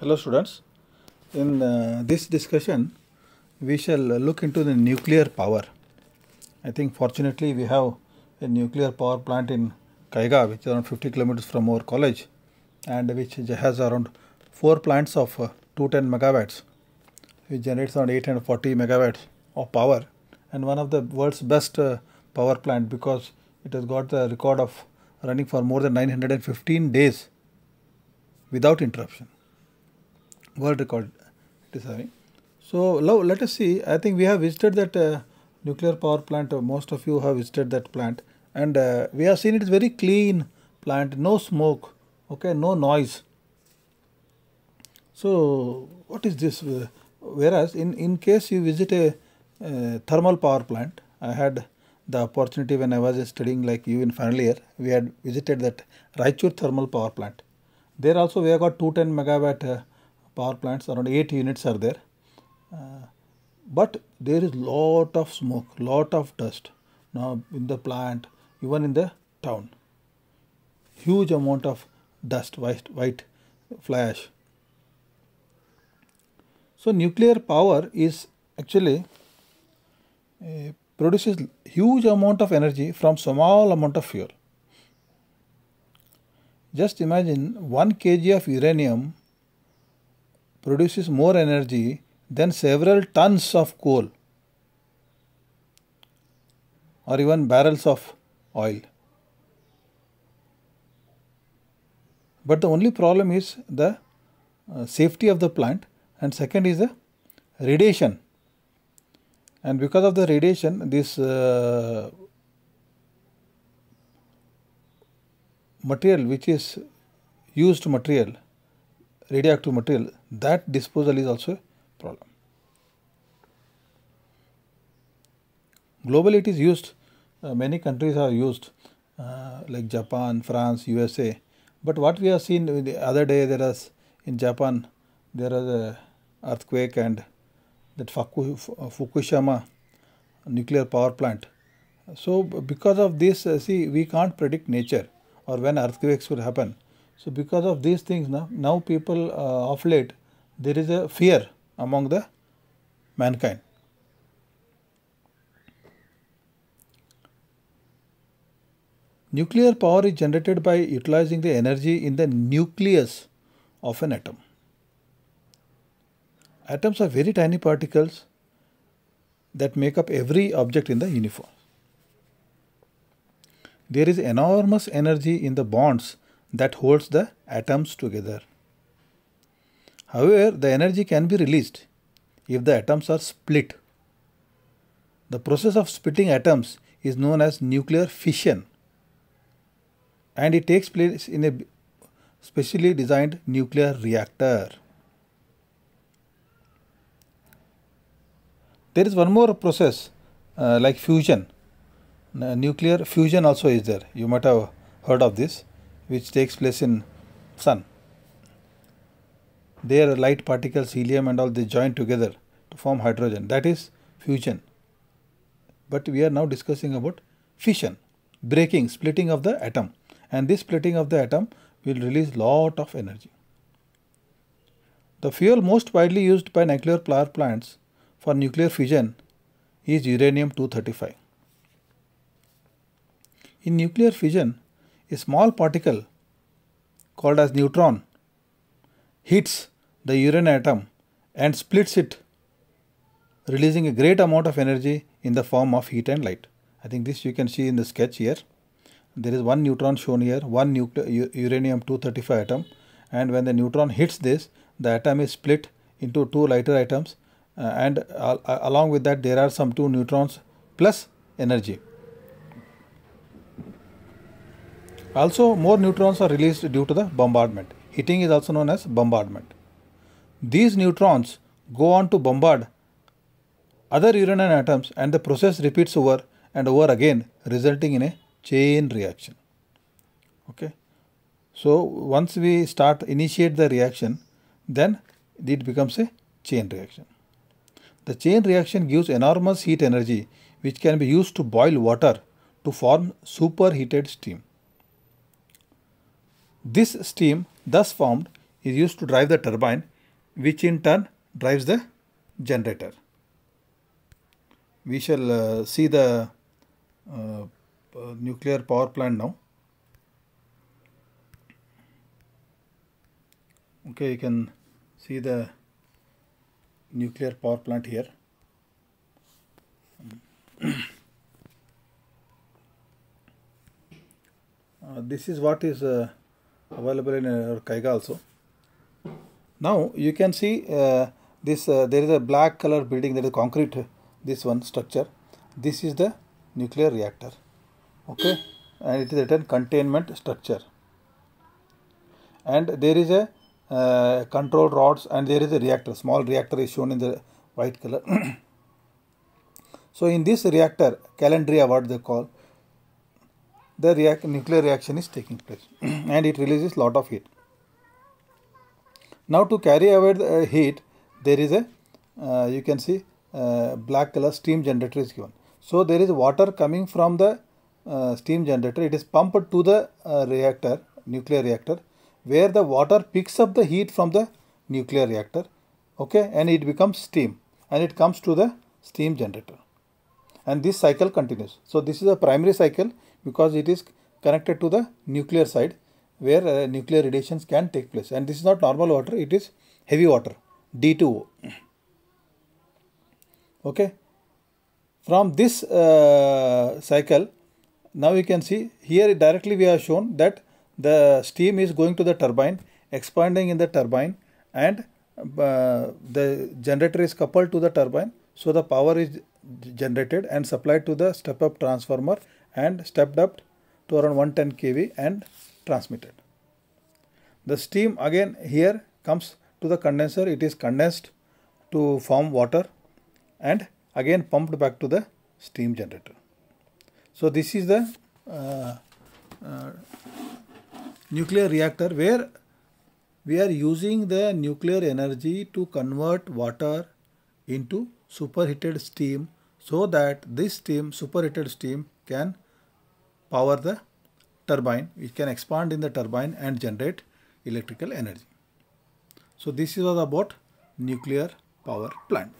Hello students, in this discussion we shall look into the nuclear power. I think fortunately we have a nuclear power plant in Kaiga, which is around 50 kilometers from our college, and which has around 4 plants of 210 megawatts, which generates around 840 megawatts of power, and one of the world's best power plant because it has got the record of running for more than 915 days without interruption. World record it is having. So now let us see. I think we have visited that nuclear power plant. Most of you have visited that plant, and we have seen it is very clean plant, no smoke, okay, no noise. So what is this? Whereas in case you visit a thermal power plant, I had the opportunity when I was studying like you in final year. We had visited that Raichur thermal power plant. There also we have got 210 megawatt power plants, around 8 units are there. But there is lot of smoke, lot of dust now in the plant, even in the town. Huge amount of dust, white fly ash. So nuclear power is actually produces huge amount of energy from small amount of fuel. Just imagine 1 kg of uranium produces more energy than several tons of coal or even barrels of oil. But the only problem is the safety of the plant, and second is the radiation. And because of the radiation, this material which is used material, radioactive material, that disposal is also a problem. Globally it is used, many countries have used like Japan, France, USA. But what we have seen the other day, there was in Japan, there was a earthquake and that Fukushima nuclear power plant. So because of this, see, we can't predict nature or when earthquakes will happen. So because of these things now people of late, there is a fear among the mankind. Nuclear power is generated by utilizing the energy in the nucleus of an atom. Atoms are very tiny particles that make up every object in the universe. There is enormous energy in the bonds that holds the atoms together. However, the energy can be released if the atoms are split. The process of splitting atoms is known as nuclear fission, and it takes place in a specially designed nuclear reactor. There is one more process like fusion. Nuclear fusion also is there. You might have heard of this, which takes place in sun. There light particles, helium and all, they join together to form hydrogen. That is fusion. But we are now discussing about fission, breaking, splitting of the atom. And this splitting of the atom will release lot of energy. The fuel most widely used by nuclear power plants for nuclear fission is uranium-235. In nuclear fission, a small particle called as neutron hits the uranium atom and splits it, releasing a great amount of energy in the form of heat and light. I think this you can see in the sketch here. There is one neutron shown here, one uranium-235 atom, and when the neutron hits this, the atom is split into 2 lighter atoms, and along with that there are some 2 neutrons plus energy. Also, more neutrons are released due to the bombardment. Hitting is also known as bombardment. These neutrons go on to bombard other uranium atoms, and the process repeats over and over again, resulting in a chain reaction. Okay. So once we initiate the reaction, then it becomes a chain reaction. The chain reaction gives enormous heat energy which can be used to boil water to form superheated steam. This steam thus formed is used to drive the turbine, which in turn drives the generator. We shall see the nuclear power plant now. Okay, you can see the nuclear power plant here. This is what is available in Kaiga also. Now you can see this. There is a black color building, that is concrete. This one structure. This is the nuclear reactor. Okay, and it is written containment structure. And there is a control rods, and there is a reactor. Small reactor is shown in the white color. So in this reactor, calandria, what they call, the nuclear reaction is taking place and it releases lot of heat. Now to carry away the heat, there is a you can see black color steam generator is given. So there is water coming from the steam generator. It is pumped to the reactor, nuclear reactor, where the water picks up the heat from the nuclear reactor, okay, and it becomes steam and it comes to the steam generator. And this cycle continues. So this is a primary cycle because it is connected to the nuclear side where nuclear radiations can take place. And this is not normal water, it is heavy water, D2O. Okay. From this cycle, now you can see here directly we have shown that the steam is going to the turbine, expanding in the turbine, and the generator is coupled to the turbine. So the power is generated and supplied to the step-up transformer and stepped up to around 110 kV and transmitted. The steam again here comes to the condenser. It is condensed to form water and again pumped back to the steam generator. So this is the nuclear reactor where we are using the nuclear energy to convert water into superheated steam, so that this steam, superheated steam, can power the turbine. It can expand in the turbine and generate electrical energy. So this is all about nuclear power plant.